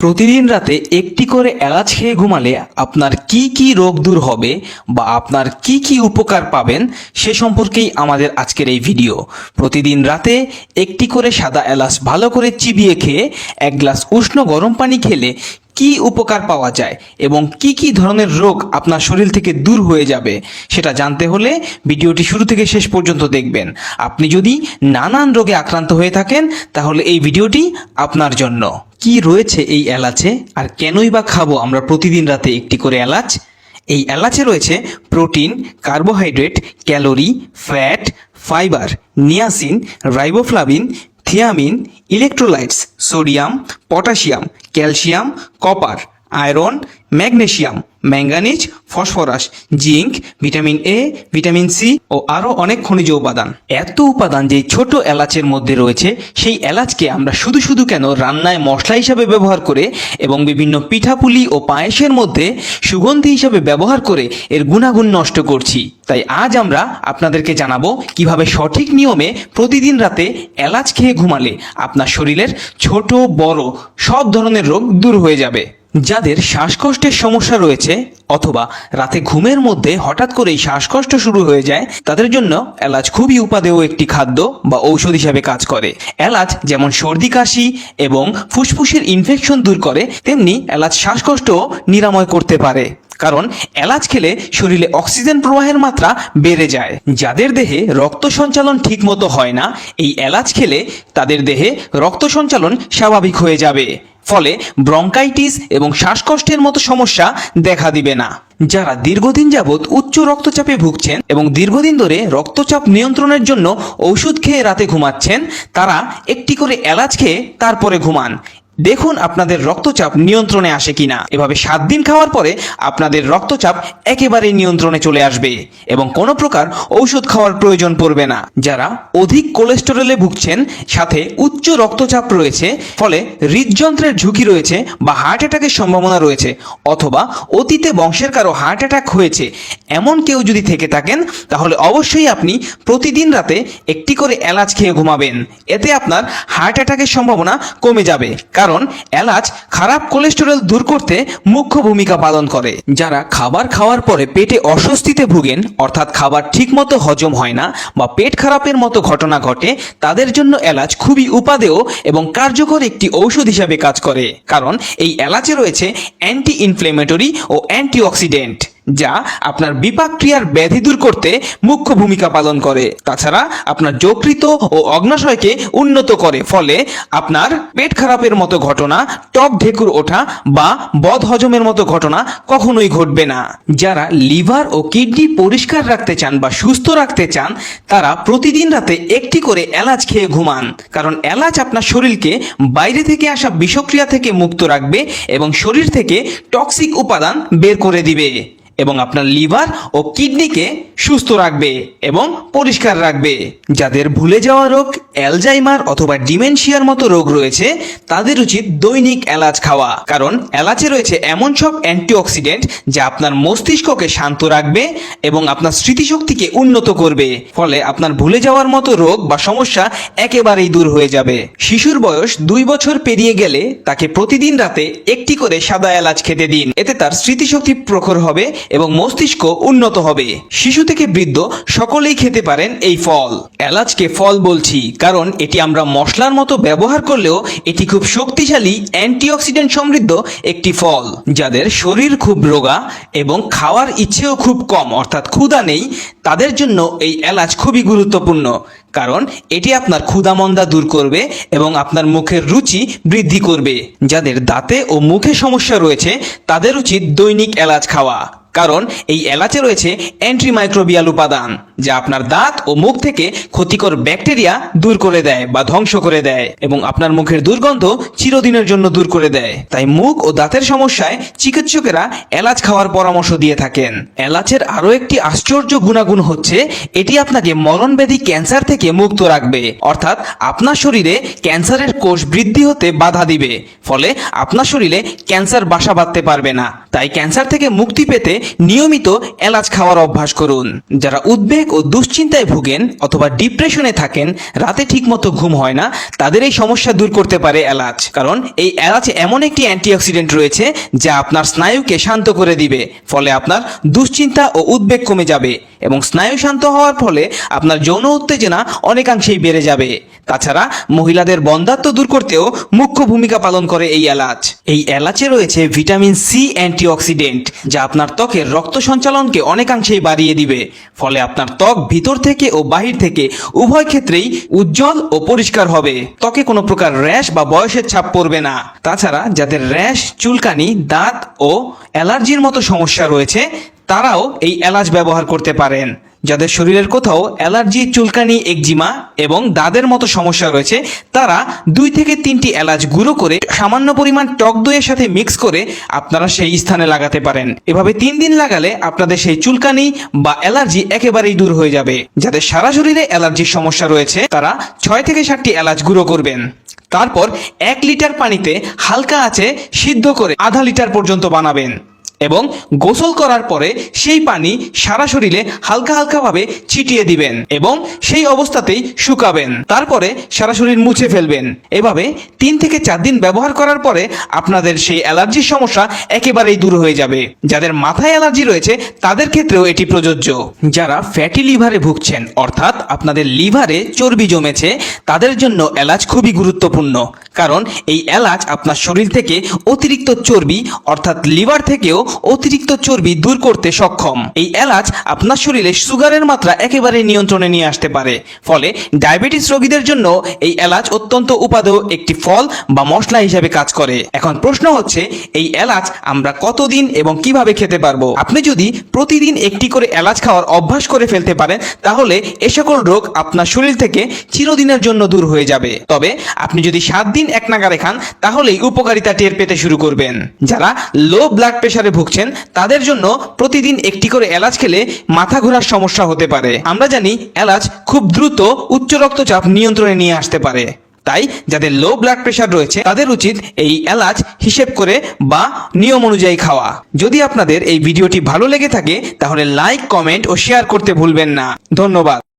প্রতিদিন রাতে একটি করে এলাচ খেয়ে ঘুমালে আপনার কি কি রোগ দূর হবে বা আপনার কি কি উপকার পাবেন সে সম্পর্কেই আমাদের আজকের এই ভিডিও। প্রতিদিন রাতে একটি করে সাদা এলাচ ভালো করে চিবিয়ে খেয়ে এক গ্লাস উষ্ণ গরম পানি খেলে কি উপকার পাওয়া যায় এবং কি কি ধরনের রোগ আপনার শরীর থেকে দূর হয়ে যাবে সেটা জানতে হলে ভিডিওটি শুরু থেকে শেষ পর্যন্ত দেখবেন। আপনি যদি নানান রোগে আক্রান্ত হয়ে থাকেন তাহলে এই ভিডিওটি আপনার জন্য। কি রয়েছে এই এলাচে আর কেনই বা খাবো আমরা প্রতিদিন রাতে একটি করে এলাচ? এই এলাচে রয়েছে protein, carbohydrate, calorie, fat, fibre, niacin, riboflavin, thiamine, electrolytes, sodium, potassium, calcium, copper, iron, magnesium, manganese, phosphorus, zinc, vitamin A, vitamin C ও আরও অনেক খনিজ উপাদান। এত উপাদান যে ছোট এলাচের মধ্যে রয়েছে, সেই এলাচকে আমরা শুধু শুধু কেন রান্নায় মশলা হিসাবে ব্যবহার করে এবং বিভিন্ন পিঠাপুলি ও পায়েসের মধ্যে সুগন্ধি হিসাবে ব্যবহার করে এর গুণাগুণ নষ্ট করছি? তাই আজ আমরা আপনাদেরকে জানাবো কিভাবে সঠিক নিয়মে প্রতিদিন রাতে এলাচ খেয়ে ঘুমালে আপনার শরীরের ছোট বড় সব ধরনের রোগ দূর হয়ে যাবে। যাদের শ্বাসকষ্টের সমস্যা রয়েছে অথবা রাতে ঘুমের মধ্যে হঠাৎ করেই শ্বাসকষ্ট শুরু হয়ে যায়, তাদের জন্য এলাচ খুবই উপাদেয় একটি খাদ্য বা ঔষধ হিসাবে কাজ করে। এলাচ যেমন সর্দি কাশি এবং ফুসফুসের ইনফেকশন দূর করে, তেমনি এলাচ শ্বাসকষ্টও নিরাময় করতে পারে। কারণ এলাচ খেলে শরীরে অক্সিজেন প্রবাহের মাত্রা বেড়ে যায়। যাদের দেহে রক্ত সঞ্চালন ঠিক মতো হয় না, এই এলাচ খেলে তাদের দেহে রক্ত সঞ্চালন স্বাভাবিক হয়ে যাবে। ফলে ব্রঙ্কাইটিস এবং শ্বাসকষ্টের মতো সমস্যা দেখা দিবে না। যারা দীর্ঘদিন যাবৎ উচ্চ রক্তচাপে ভুগছেন এবং দীর্ঘদিন ধরে রক্তচাপ নিয়ন্ত্রণের জন্য ওষুধ খেয়ে রাতে ঘুমাচ্ছেন, তারা একটি করে এলাচ খেয়ে তারপরে ঘুমান। দেখুন আপনাদের রক্তচাপ নিয়ন্ত্রণে আসে কিনা। এভাবে 7 দিন খাওয়ার পরে আপনাদের রক্তচাপ একেবারেই নিয়ন্ত্রণে চলে আসবে এবং কোনো প্রকার ঔষধ খাওয়ার প্রয়োজন পড়বে না। যারা অধিক কোলেস্টেরলে ভুগছেন, সাথে উচ্চ রক্তচাপ রয়েছে, ফলে হৃদযন্ত্রের ঝুঁকি রয়েছে বা হার্ট অ্যাটাকের সম্ভাবনা রয়েছে, অথবা অতীতে বংশের কারো হার্ট অ্যাটাক হয়েছে, এমন কেউ যদি থেকে থাকেন, তাহলে অবশ্যই আপনি প্রতিদিন রাতে একটি করে এলাচ খেয়ে ঘুমাবেন। এতে আপনার হার্ট অ্যাটাকের সম্ভাবনা কমে যাবে। কারণ এলাচ খারাপ কোলেস্টেরল দূর করতে মুখ্য ভূমিকা পালন করে। যারা খাবার খাওয়ার পরে পেটে অস্বস্তিতে ভুগেন, অর্থাৎ খাবার ঠিকমতো হজম হয় না বা পেট খারাপের মতো ঘটনা ঘটে, তাদের জন্য এলাচ খুবই উপাদেয় এবং কার্যকর একটি ঔষধ হিসাবে কাজ করে। কারণ এই এলাচে রয়েছে অ্যান্টি ইনফ্লেমেটরি ও অ্যান্টিঅক্সিডেন্ট, যা আপনার বিপাক ক্রিয়ার ব্যাধি দূর করতে মুখ্য ভূমিকা পালন করে। তাছাড়া আপনার যকৃত ও অগ্নাশয়কে উন্নত করে, ফলে আপনার পেট খারাপের মতো ঘটনা, টক ঢেকুর ওঠা বা বদ হজমের মতো ঘটনা কখনোই ঘটবে না। যারা লিভার ও কিডনি পরিষ্কার রাখতে চান বা সুস্থ রাখতে চান, তারা প্রতিদিন রাতে একটি করে এলাচ খেয়ে ঘুমান। কারণ এলাচ আপনার শরীরকে বাইরে থেকে আসা বিষক্রিয়া থেকে মুক্ত রাখবে এবং শরীর থেকে টক্সিক উপাদান বের করে দিবে এবং আপনার লিভার ও কিডনিকে সুস্থ রাখবে এবং পরিষ্কার রাখবে। যাদের ভুলে যাওয়া রোগ, অ্যালজাইমার অথবা ডিমেনশিয়ার মতো রোগ রয়েছে, তাদের উচিত দৈনিক এলাচ খাওয়া। কারণ এলাচে রয়েছে এমন সব অ্যান্টিঅক্সিডেন্ট যা আপনার মস্তিষ্ককে শান্ত রাখবে এবং আপনার স্মৃতিশক্তিকে উন্নত করবে। ফলে আপনার ভুলে যাওয়ার মতো রোগ বা সমস্যা একেবারেই দূর হয়ে যাবে। শিশুর বয়স 2 বছর পেরিয়ে গেলে তাকে প্রতিদিন রাতে একটি করে সাদা এলাচ খেতে দিন। এতে তার স্মৃতিশক্তি প্রখর হবে এবং মস্তিষ্ক উন্নত হবে। শিশু থেকে বৃদ্ধ সকলেই খেতে পারেন এই ফল। এলাচকে ফল বলছি কারণ এটি আমরা মশলার মতো ব্যবহার করলেও এটি খুব শক্তিশালী অ্যান্টিঅক্সিডেন্ট সমৃদ্ধ একটি ফল। যাদের শরীর খুব রোগা এবং খাওয়ার ইচ্ছেও খুব কম, অর্থাৎ ক্ষুধা নেই, তাদের জন্য এই এলাচ খুবই গুরুত্বপূর্ণ। কারণ এটি আপনার ক্ষুধামন্দা দূর করবে এবং আপনার মুখের রুচি বৃদ্ধি করবে। যাদের দাঁতে ও মুখে সমস্যা রয়েছে, তাদের উচিত দৈনিক এলাচ খাওয়া। কারণ এই এলাচে রয়েছে অ্যান্টিমাইক্রোবিয়াল উপাদান, যা আপনার দাঁত ও মুখ থেকে ক্ষতিকর ব্যাকটেরিয়া দূর করে দেয় বা ধ্বংস করে দেয় এবং আপনার মুখের দুর্গন্ধ চিরদিনের জন্য দূর করে দেয়। তাই মুখ ও দাঁতের সমস্যায় চিকিৎসকেরা এলাচ খাওয়ার পরামর্শ দিয়ে থাকেন। এলাচের আরও একটি আশ্চর্য গুণাগুণ হচ্ছে, এটি আপনাকে মরণব্যাধি ক্যান্সার থেকে মুক্ত রাখবে। অর্থাৎ আপনার শরীরে ক্যান্সারের কোষ বৃদ্ধি হতে বাধা দিবে, ফলে আপনার শরীরে ক্যান্সার বাসা বাঁধতে পারবে না। তাই ক্যান্সার থেকে মুক্তি পেতে নিয়মিত এলাচ খাওয়ার অভ্যাস করুন। যারা উদ্বেগ ও দুশ্চিন্তায় ভুগেন অথবা ডিপ্রেশনে থাকেন, রাতে ঠিকমতো ঘুম হয় না, তাদের এই সমস্যা দূর করতে পারে এলাচ। কারণ এই এলাচে এমন একটি অ্যান্টিঅক্সিডেন্ট রয়েছে যা আপনার স্নায়ুকে শান্ত করে দিবে, ফলে আপনার দুশ্চিন্তা ও উদ্বেগ কমে যাবে এবং স্নায়ু শান্ত হওয়ার ফলে আপনার যৌন উত্তেজনা অনেকাংশেই বেড়ে যাবে। তাছাড়া মহিলাদের বন্ধ্যাত্ব দূর করতেও মুখ্য ভূমিকা পালন করে এই এলাচ। এই এলাচে রয়েছে ভিটামিন সি অ্যান্টিঅক্সিডেন্ট, যা আপনার ত্বকের রক্ত সঞ্চালনকে অনেকাংশেই বাড়িয়ে দিবে, ফলে আপনার ত্বক ভিতর থেকে ও বাহির থেকে উভয় ক্ষেত্রেই উজ্জ্বল ও পরিষ্কার হবে। ত্বকে কোনো প্রকার র্যাশ বা বয়সের ছাপ পড়বে না। তাছাড়া যাদের র্যাশ, চুলকানি, দাঁত ও অ্যালার্জির মতো সমস্যা রয়েছে, তারাও এই এলাচ ব্যবহার করতে পারেন। যাদের শরীরের কোথাও অ্যালার্জি, চুলকানি, একজিমা এবং দাঁতের মতো সমস্যা রয়েছে, তারা 2 থেকে 3টি এলাচ গুঁড়ো করে সামান্য পরিমাণ টক দইয়ের সাথে মিক্স করে আপনারা সেই স্থানে লাগাতে পারেন। এভাবে 3 দিন লাগালে আপনাদের সেই চুলকানি বা অ্যালার্জি একেবারেই দূর হয়ে যাবে। যাদের সারা শরীরে অ্যালার্জির সমস্যা রয়েছে, তারা 6 থেকে 7টি এলাচ গুঁড়ো করবেন। তারপর 1 লিটার পানিতে হালকা আঁচে সিদ্ধ করে আধা লিটার পর্যন্ত বানাবেন এবং গোসল করার পরে সেই পানি সারা শরীরে হালকা হালকাভাবে ছিটিয়ে দিবেন এবং সেই অবস্থাতেই শুকাবেন। তারপরে সারা শরীর মুছে ফেলবেন। এভাবে 3 থেকে 4 দিন ব্যবহার করার পরে আপনাদের সেই অ্যালার্জির সমস্যা একেবারেই দূর হয়ে যাবে। যাদের মাথায় অ্যালার্জি রয়েছে তাদের ক্ষেত্রেও এটি প্রযোজ্য। যারা ফ্যাটি লিভারে ভুগছেন, অর্থাৎ আপনাদের লিভারে চর্বি জমেছে, তাদের জন্য এলাচ খুবই গুরুত্বপূর্ণ। কারণ এই এলাচ আপনার শরীর থেকে অতিরিক্ত চর্বি, অর্থাৎ লিভার থেকেও অতিরিক্ত চর্বি দূর করতে সক্ষম। এই এলাচ আপনার শরীরে সুগারের মাত্রা একেবারে নিয়ন্ত্রণে নিয়ে আসতে পারে, ফলে ডায়াবেটিস রোগীদের জন্য এই এলাচ অত্যন্ত উপাদেয় একটি ফল বা মশলা হিসেবে কাজ করে। এখন প্রশ্ন হচ্ছে, এই এলাচ আমরা কতদিন এবং কিভাবে খেতে পারবো? আপনি যদি প্রতিদিন একটি করে এলাচ খাওয়ার অভ্যাস করে ফেলতে পারেন, তাহলে এ সকল রোগ আপনার শরীর থেকে চিরদিনের জন্য দূর হয়ে যাবে। তবে আপনি যদি 7 দিন একনাগাড়ে খান, তাহলেই উপকারিতা টের পেতে শুরু করবেন। যারা লো ব্লাড প্রেসারে ভুগছেন, তাদের জন্য প্রতিদিন একটি করে এলাচ খেলে মাথা ঘোরার সমস্যা হতে পারে। আমরা জানি এলাচ খুব দ্রুত উচ্চ রক্তচাপ নিয়ন্ত্রণে নিয়ে আসতে পারে। তাই যাদের লো ব্লাড প্রেসার রয়েছে, তাদের উচিত এই এলাচ হিসেব করে বা নিয়ম অনুযায়ী খাওয়া। যদি আপনাদের এই ভিডিওটি ভালো লেগে থাকে, তাহলে লাইক, কমেন্ট ও শেয়ার করতে ভুলবেন না। ধন্যবাদ।